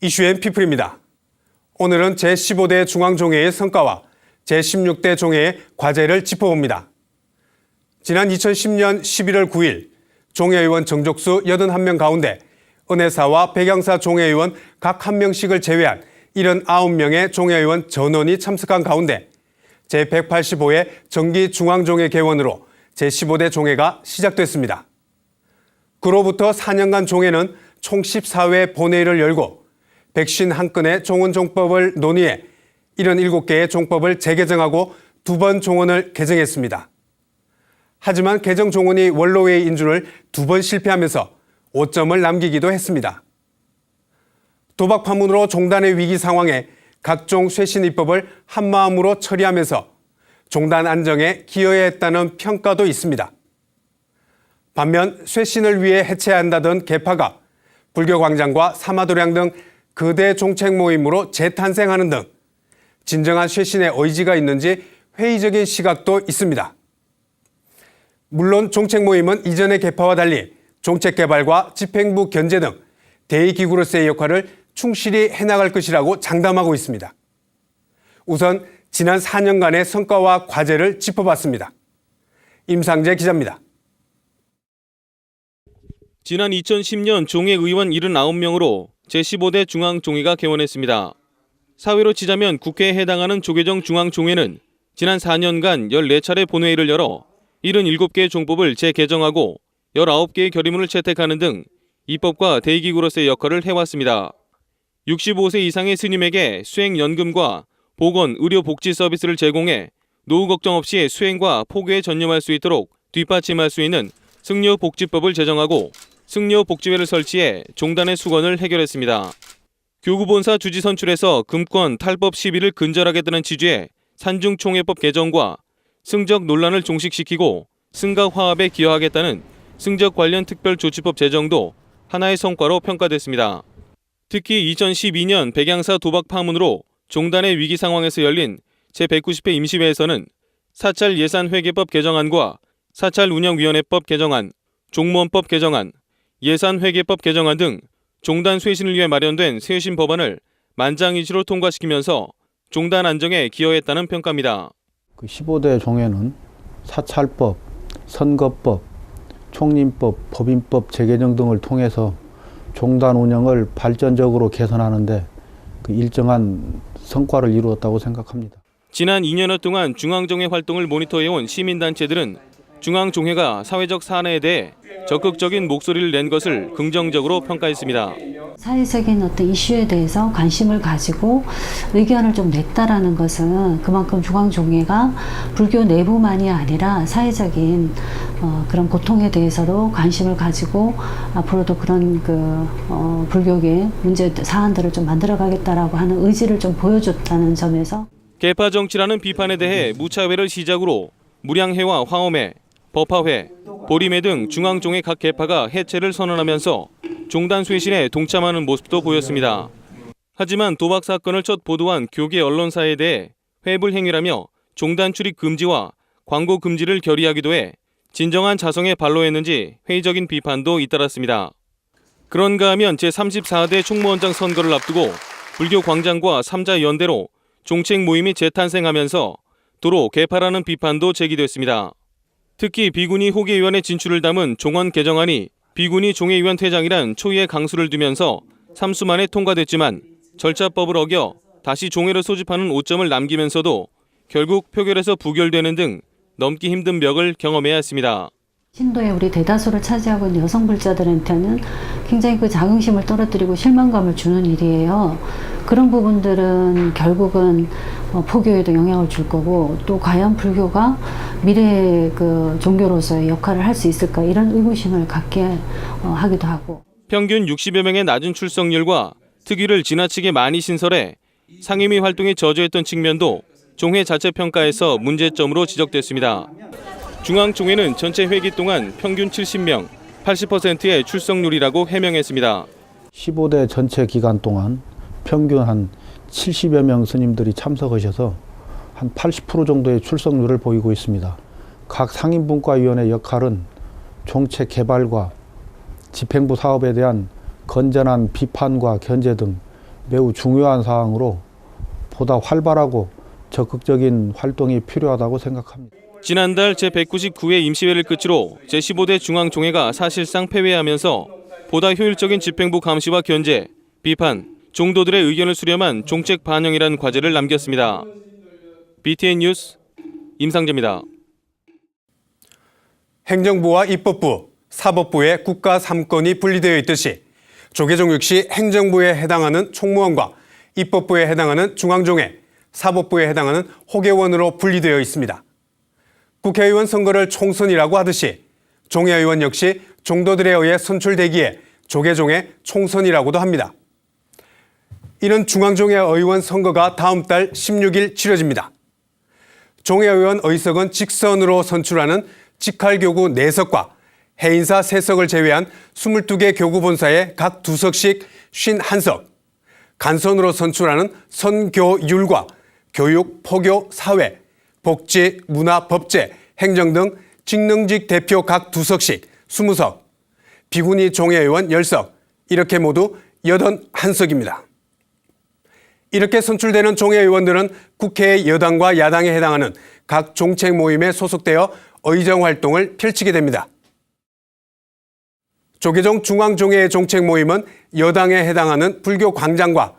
이슈앤 피플입니다. 오늘은 제15대 중앙종회의 성과와 제16대 종회의 과제를 짚어봅니다. 지난 2010년 11월 9일 종회의원 정족수 81명 가운데 은혜사와 백양사 종회의원 각 1명씩을 제외한 79명의 종회의원 전원이 참석한 가운데 제185회 정기중앙종회 개원으로 제15대 종회가 시작됐습니다. 그로부터 4년간 종회는 총 14회 본회의를 열고 151건의 종원종법을 논의해 77개의 종법을 재개정하고 2번 종원을 개정했습니다. 하지만 개정 종원이 원로회의 인준을 2번 실패하면서 5점을 남기기도 했습니다. 도박 파문으로 종단의 위기 상황에 각종 쇄신 입법을 한마음으로 처리하면서 종단 안정에 기여했다는 평가도 있습니다. 반면 쇄신을 위해 해체해야 한다던 개파가 불교광장과 사마도량 등 거대 종책 모임으로 재탄생하는 등 진정한 쇄신의 의지가 있는지 회의적인 시각도 있습니다. 물론 종책 모임은 이전의 개파와 달리 종책 개발과 집행부 견제 등 대의기구로서의 역할을 충실히 해나갈 것이라고 장담하고 있습니다. 우선 지난 4년간의 성과와 과제를 짚어봤습니다. 임상재 기자입니다. 지난 2010년 종회의원 79명으로 제15대 중앙종회가 개원했습니다. 사회로 치자면 국회에 해당하는 조계종 중앙종회는 지난 4년간 14차례 본회의를 열어 77개의 종법을 재개정하고 19개의 결의문을 채택하는 등 입법과 대의기구로서의 역할을 해왔습니다. 65세 이상의 스님에게 수행연금과 보건, 의료, 복지 서비스를 제공해 노후 걱정 없이 수행과 포교에 전념할 수 있도록 뒷받침할 수 있는 승려복지법을 제정하고 승려복지회를 설치해 종단의 수건을 해결했습니다. 교구본사 주지 선출에서 금권 탈법 시비를 근절하겠다는 취지의 산중총회법 개정과 승적 논란을 종식시키고 승각 화합에 기여하겠다는 승적 관련 특별조치법 제정도 하나의 성과로 평가됐습니다. 특히 2012년 백양사 도박 파문으로 종단의 위기 상황에서 열린 제190회 임시회에서는 사찰 예산회계법 개정안과 사찰 운영위원회법 개정안, 종무원법 개정안, 예산회계법 개정안 등 종단 쇄신을 위해 마련된 쇄신 법안을 만장일치로 통과시키면서 종단 안정에 기여했다는 평가입니다. 15대 종회는 사찰법, 선거법, 총림법, 법인법 재개정 등을 통해서 종단 운영을 발전적으로 개선하는데 일정한 성과를 이루었다고 생각합니다. 지난 2년여 동안 중앙종회 활동을 모니터해온 시민단체들은 중앙종회가 사회적 사안에 대해 적극적인 목소리를 낸 것을 긍정적으로 평가했습니다. 사회적인 어떤 이슈에 대해서 관심을 가지고 의견을 좀 냈다라는 것은 그만큼 중앙종회가 불교 내부만이 아니라 사회적인 그런 고통에 대해서도 관심을 가지고 앞으로도 그런 불교계 문제 사안들을 좀 만들어가겠다라고 하는 의지를 좀 보여줬다는 점에서 개파 정치라는 비판에 대해 무차회를 시작으로 무량회와 화엄회, 법화회, 보림회 등 중앙종회 각 개파가 해체를 선언하면서 종단 쇄신에 동참하는 모습도 보였습니다. 하지만 도박 사건을 첫 보도한 교계 언론사에 대해 회불 행위라며 종단 출입 금지와 광고 금지를 결의하기도 해 진정한 자성에 반로했는지 회의적인 비판도 잇따랐습니다. 그런가 하면 제34대 총무원장 선거를 앞두고 불교 광장과 삼자 연대로 종책 모임이 재탄생하면서 도로 개파라는 비판도 제기됐습니다. 특히 비구니 호계위원회 진출을 담은 종원 개정안이 비구니 종회위원 퇴장이란 초유의 강수를 두면서 3수 만에 통과됐지만 절차법을 어겨 다시 종회를 소집하는 오점을 남기면서도 결국 표결에서 부결되는 등 넘기 힘든 벽을 경험해야 했습니다. 신도의 우리 대다수를 차지하고 있는 여성 불자들한테는 굉장히 그 자긍심을 떨어뜨리고 실망감을 주는 일이에요. 그런 부분들은 결국은 포교에도 영향을 줄 거고 또 과연 불교가 미래의 그 종교로서의 역할을 할 수 있을까 이런 의구심을 갖게 하기도 하고. 평균 60여 명의 낮은 출석률과 특위를 지나치게 많이 신설해 상임위 활동에 저조했던 측면도 종회 자체 평가에서 문제점으로 지적됐습니다. 중앙종회는 전체 회기 동안 평균 70명, 80%의 출석률이라고 해명했습니다. 15대 전체 기간 동안 평균 한 70여 명 스님들이 참석하셔서 한 80% 정도의 출석률을 보이고 있습니다. 각 상임분과위원회 역할은 종책 개발과 집행부 사업에 대한 건전한 비판과 견제 등 매우 중요한 사항으로 보다 활발하고 적극적인 활동이 필요하다고 생각합니다. 지난달 제199회 임시회를 끝으로 제15대 중앙종회가 사실상 패배하면서 보다 효율적인 집행부 감시와 견제, 비판, 종도들의 의견을 수렴한 종책 반영이라는 과제를 남겼습니다. BTN 뉴스 임상재입니다. 행정부와 입법부, 사법부의 국가 3권이 분리되어 있듯이 조계종 역시 행정부에 해당하는 총무원과 입법부에 해당하는 중앙종회, 사법부에 해당하는 호계원으로 분리되어 있습니다. 국회의원 선거를 총선이라고 하듯이 종회의원 역시 종도들에 의해 선출되기에 조계종의 총선이라고도 합니다. 이는 중앙종회 의원 선거가 다음 달 16일 치러집니다. 종회의원 의석은 직선으로 선출하는 직할교구 4석과 해인사 3석을 제외한 22개 교구 본사에 각 2석씩 51석, 간선으로 선출하는 선교율과 교육, 포교, 사회, 복지, 문화, 법제, 행정 등 직능직 대표 각 2석씩 20석, 비군이 종회의원 10석, 이렇게 모두 81석입니다. 이렇게 선출되는 종회의원들은 국회의 여당과 야당에 해당하는 각 정책 모임에 소속되어 의정 활동을 펼치게 됩니다. 조계종 중앙종회의 정책 모임은 여당에 해당하는 불교 광장과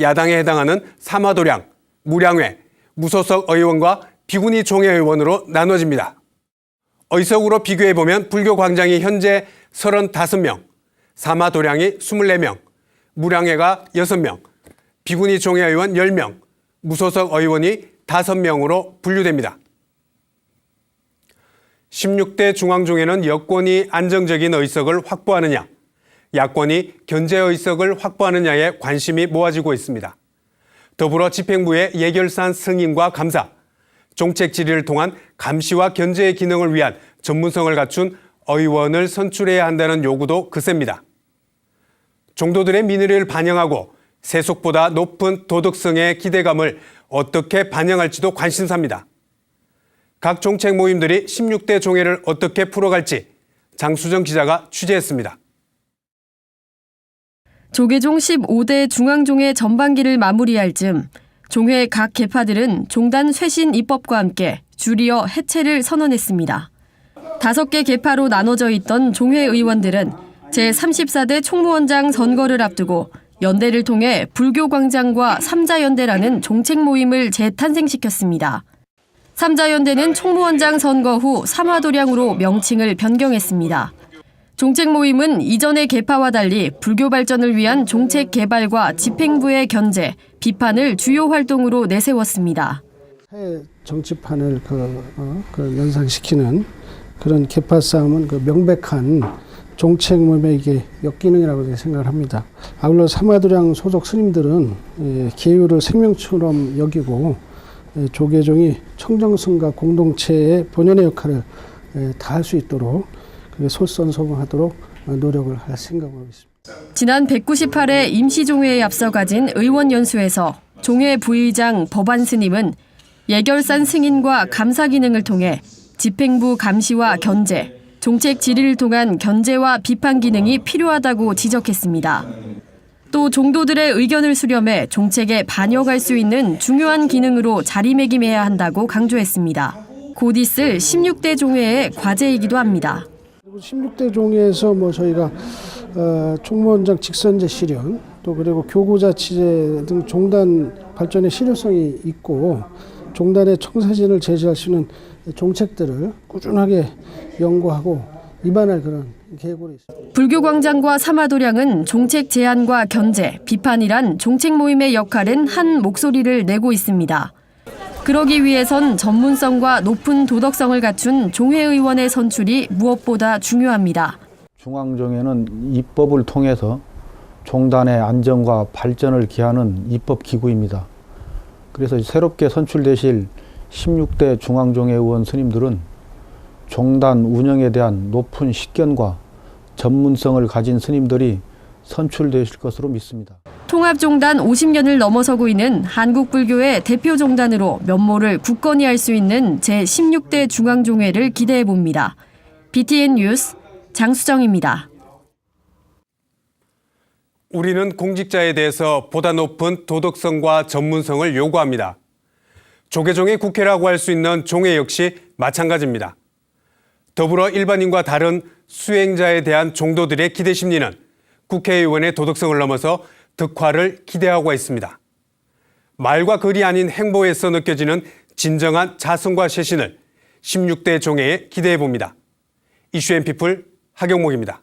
야당에 해당하는 사마도량, 무량회, 무소속 의원과 비군이 종회의원으로 나눠집니다. 의석으로 비교해보면 불교 광장이 현재 35명, 사마도량이 24명, 무량회가 6명, 비군이 종회의원 10명, 무소속 의원이 5명으로 분류됩니다. 16대 중앙종회는 여권이 안정적인 의석을 확보하느냐, 야권이 견제 의석을 확보하느냐에 관심이 모아지고 있습니다. 더불어 집행부의 예결산 승인과 감사, 정책 질의를 통한 감시와 견제의 기능을 위한 전문성을 갖춘 의원을 선출해야 한다는 요구도 거셉니다. 종도들의 민의를 반영하고 세속보다 높은 도덕성의 기대감을 어떻게 반영할지도 관심사입니다. 각 정책 모임들이 16대 종회를 어떻게 풀어갈지 장수정 기자가 취재했습니다. 조계종 15대 중앙종회 전반기를 마무리할 즈음 종회 각 계파들은 종단 쇄신 입법과 함께 줄이어 해체를 선언했습니다. 5개 계파로 나눠져 있던 종회 의원들은 제34대 총무원장 선거를 앞두고 연대를 통해 불교광장과 삼자연대라는 정책 모임을 재탄생시켰습니다. 삼자연대는 총무원장 선거 후 삼화도량으로 명칭을 변경했습니다. 정책 모임은 이전의 계파와 달리 불교 발전을 위한 정책 개발과 집행부의 견제, 비판을 주요 활동으로 내세웠습니다. 사회 정치판을 연상시키는 그런 계파 싸움은 명백한 정책 모임의 이게 역기능이라고 생각을 합니다. 아울러 사마도량 소속 스님들은 계율을 생명처럼 여기고 조계종이 청정성과 공동체의 본연의 역할을 다할 수 있도록 솔선수범하도록 노력을 할 생각으로 있습니다. 지난 198회 임시종회에 앞서 가진 의원 연수에서 종회 부의장 법안 스님은 예결산 승인과 감사 기능을 통해 집행부 감시와 견제, 정책 질의를 통한 견제와 비판 기능이 필요하다고 지적했습니다. 또 종도들의 의견을 수렴해 정책에 반영할 수 있는 중요한 기능으로 자리매김해야 한다고 강조했습니다. 곧 있을 16대 종회의 과제이기도 합니다. 16대 종회에서 저희가 총무원장 직선제 실현, 또 그리고 교구자치제 등 종단 발전의 실효성이 있고 종단의 청사진을 제시할 수 있는 정책들을 꾸준하게 연구하고 입안할 그런 계획으로 있습니다. 불교광장과 사마도량은 정책 제안과 견제, 비판이란 정책 모임의 역할은 한 목소리를 내고 있습니다. 그러기 위해선 전문성과 높은 도덕성을 갖춘 종회의원의 선출이 무엇보다 중요합니다. 중앙종회는 입법을 통해서 종단의 안정과 발전을 기하는 입법기구입니다. 그래서 새롭게 선출되실 16대 중앙종회 의원 스님들은 종단 운영에 대한 높은 식견과 전문성을 가진 스님들이 선출되실 것으로 믿습니다. 통합종단 50년을 넘어서고 있는 한국불교의 대표 종단으로 면모를 굳건히 할 수 있는 제16대 중앙종회를 기대해 봅니다. BTN 뉴스 장수정입니다. 우리는 공직자에 대해서 보다 높은 도덕성과 전문성을 요구합니다. 조계종이 국회라고 할 수 있는 종회 역시 마찬가지입니다. 더불어 일반인과 다른 수행자에 대한 종도들의 기대 심리는 국회의원의 도덕성을 넘어서 득화를 기대하고 있습니다. 말과 글이 아닌 행보에서 느껴지는 진정한 자성과 쇄신을 16대 종회에 기대해 봅니다. 이슈앤피플 하경목입니다.